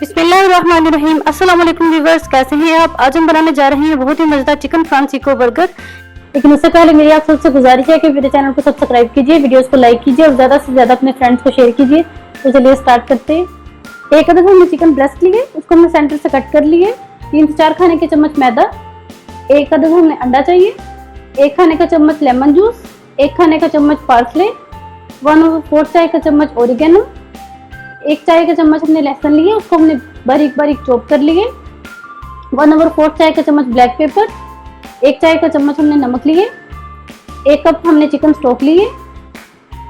बिस्मिल्लाहिर्रहमानिर्रहीम। अस्सलाम वालेकुम व्यूअर्स, कैसे हैं आप। आज हम बनाने जा रहे हैं बहुत ही मजेदार चिकन फ्रांसीको बर्गर। लेकिन उससे पहले मेरी आप सबसे गुजारिश है कि मेरे चैनल को सब्सक्राइब कीजिए, वीडियोस को लाइक कीजिए और ज्यादा से ज्यादा अपने फ्रेंड्स को शेयर कीजिए। तो चलिए स्टार्ट करते हैं। एक अदद हमने चिकन ब्रेस्ट लिए, उसको हमने सेंटर से कट कर लिए। 3 से 4 खाने के चम्मच मैदा, एक अदद हमें अंडा चाहिए, 1 खाने का चम्मच लेमन जूस, 1 खाने का चम्मच पार्सले, 1/4 चाय का चम्मच ओरिगेनो, 1 चाय का चम्मच हमने लहसुन लिए, उसको हमने बारीक बारीक चॉप कर लिए। 1/4 चाय का चम्मच ब्लैक पेपर, 1 चाय का चम्मच हमने नमक लिए, 1 कप हमने चिकन स्टॉक लिए।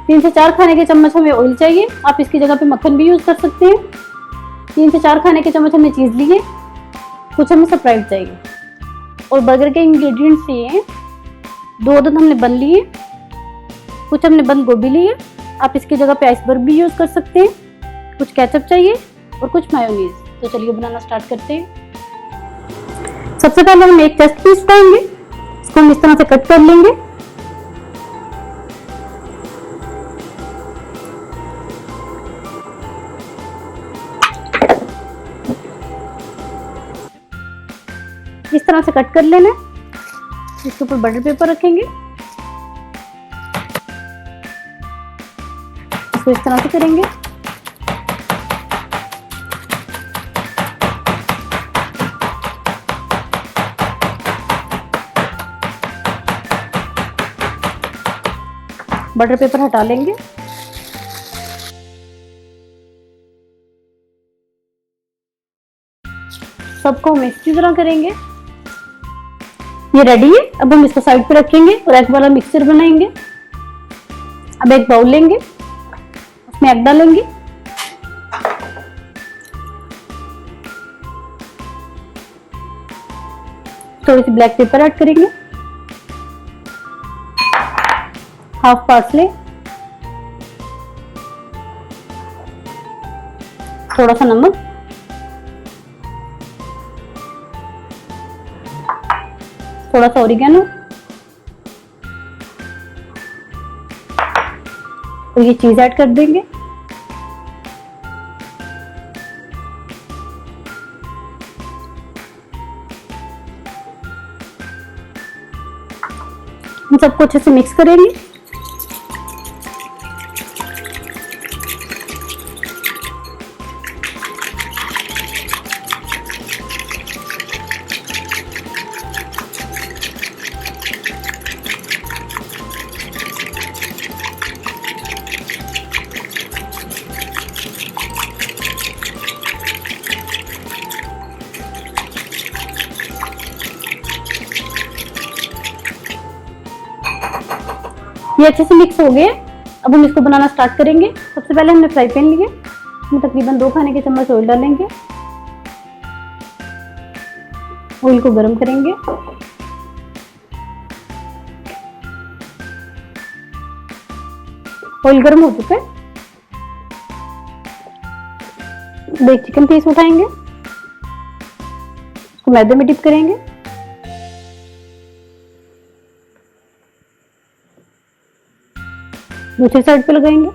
3 से 4 खाने के चम्मच हमें ऑयल चाहिए, आप इसकी जगह पे मक्खन भी यूज कर सकते हैं। 3 से 4 खाने के चम्मच हमने चीज लिए, कुछ हमें स्प्राइट चाहिए। और बर्गर के इंग्रेडिएंट्स ये हैं। 2 अदद हमने बन लिए, कुछ हमने बंद गोभी लिए, आप इसकी जगह पे आइसबर्ग भी यूज कर सकते हैं। कुछ केचप चाहिए और कुछ मायोनीज। तो चलिए बनाना स्टार्ट करते हैं। सबसे पहले हम एक चेस्ट पीस उठाएंगे, इसको हम इस तरह से कट कर लेंगे। इस तरह से कट कर लेना। इसके ऊपर बटर पेपर रखेंगे, इसको इस तरह से करेंगे। बटर पेपर हटा लेंगे। सबको हम इसी तरह करेंगे। ये रेडी है। अब हम इसको साइड पे रखेंगे और एग वाला मिक्सचर बनाएंगे। अब एक बाउल लेंगे, उसमें एग डालेंगे, थोड़ी सी ब्लैक पेपर ऐड करेंगे, हाफ पार्सले, थोड़ा सा नमक, थोड़ा सा ओरिगेनो और ये चीज ऐड कर देंगे। इन सबको अच्छे से मिक्स करेंगे। ये अच्छे से मिक्स हो गए। अब हम इसको बनाना स्टार्ट करेंगे। सबसे पहले हमने फ्राई पैन लिए, इसमें तकरीबन 2 खाने के चम्मच ऑयल डालेंगे। ऑयल को गर्म करेंगे। ऑयल गर्म हो चुका है। एक चिकन पीस उठाएंगे, इसको मैदे में डिप करेंगे। दूसरी साइड पे लगाएंगे।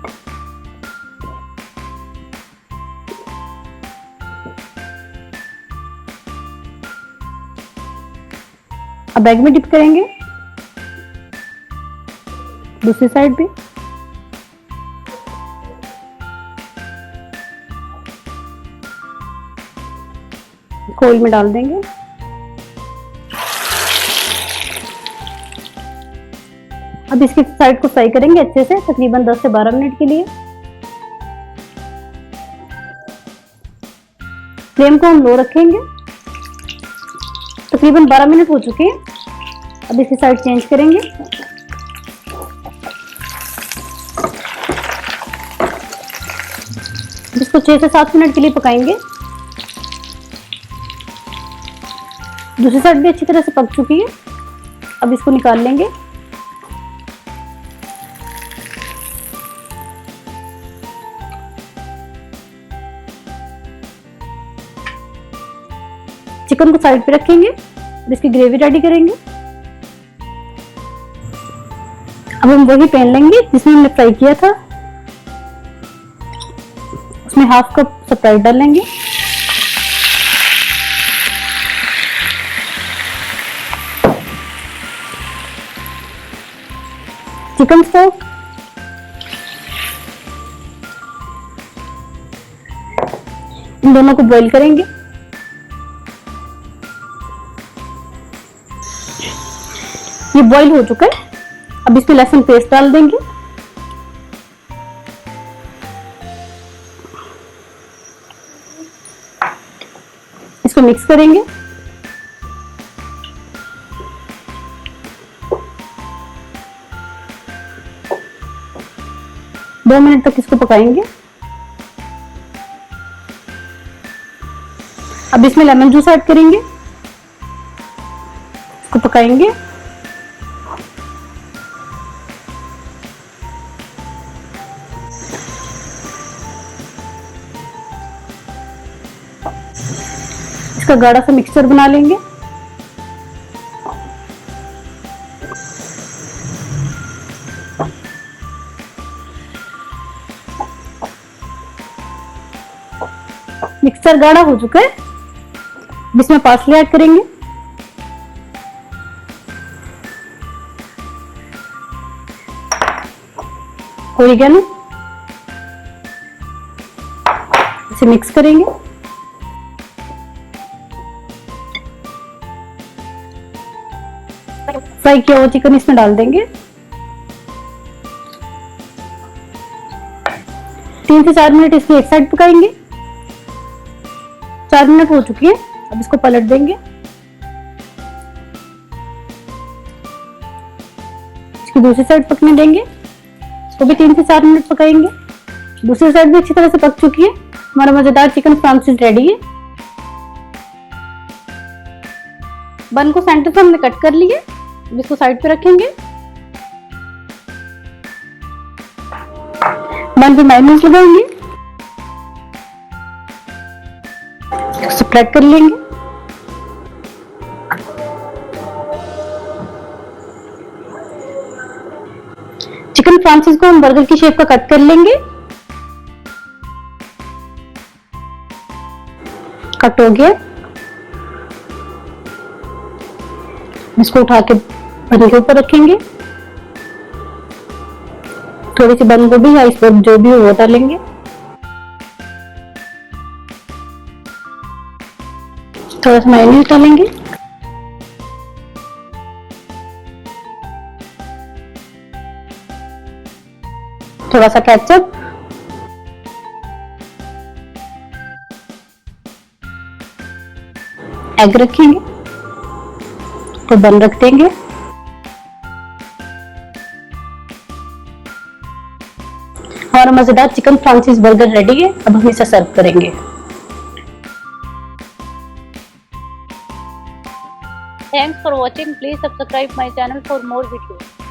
अब बैग में डिप करेंगे, दूसरी साइड भी। ऑयल में डाल देंगे। अब इसकी साइड को फ्राई करेंगे अच्छे से, तकरीबन 10 से 12 मिनट के लिए। फ्लेम को हम लो रखेंगे। तकरीबन 12 मिनट हो चुके हैं। अब इसकी साइड चेंज करेंगे। इसको 6 से 7 मिनट के लिए पकाएंगे। दूसरी साइड भी अच्छी तरह से पक चुकी है। अब इसको निकाल लेंगे। चिकन को साइड पे रखेंगे और इसकी ग्रेवी रेडी करेंगे। अब हम वही पैन लेंगे जिसमें हमने फ्राई किया था, उसमें हाफ कप स्प्राइट डाल लेंगे। चिकन स्टॉक, इन दोनों को बॉईल करेंगे। ये बॉईल हो चुका है। अब इसमें लहसुन पेस्ट डाल देंगे। इसको मिक्स करेंगे। दो मिनट तक इसको पकाएंगे। अब इसमें लेमन जूस ऐड करेंगे, इसको पकाएंगे। इसका गाढ़ा सा मिक्सचर बना लेंगे। मिक्सचर गाढ़ा हो चुका है। इसमें पार्सली ऐड करेंगे। ओरिगेनो, इसे मिक्स करेंगे। फ्राई किया हुआ चिकन इसमें डाल देंगे। 3 से 4 मिनट इसकी एक साइड पकाएंगे। 4 मिनट हो चुकी है। अब इसको पलट देंगे। इसकी दूसरी साइड पकने देंगे। इसको भी 3 से 4 मिनट पकाएंगे। दूसरी साइड भी अच्छी तरह से पक चुकी है। हमारा मजेदार चिकन फ्रांसीसी रेडी है। बन को सेंटर से हमने कट कर लिया। इसको साइड पे रखेंगे। बन पे मेयोनेज़ लगाएंगे, स्प्रेड कर लेंगे। चिकन फ्रांसीसी को हम बर्गर की शेप का कट कर लेंगे। कट हो गया। इसको उठा के बन के ऊपर रखेंगे। थोड़ी सी बंद गोभी या इस पर जो भी हो वो डालेंगे। थोड़ा सा मेयोनेज़ डालेंगे। थोड़ा सा केचप, एग रखेंगे तो बन रख देंगे। हमारा मजेदार चिकन फ्रांसीसी बर्गर रेडी है। अब हम इसे सर्व करेंगे। Thanks for watching. Please subscribe my channel for more videos.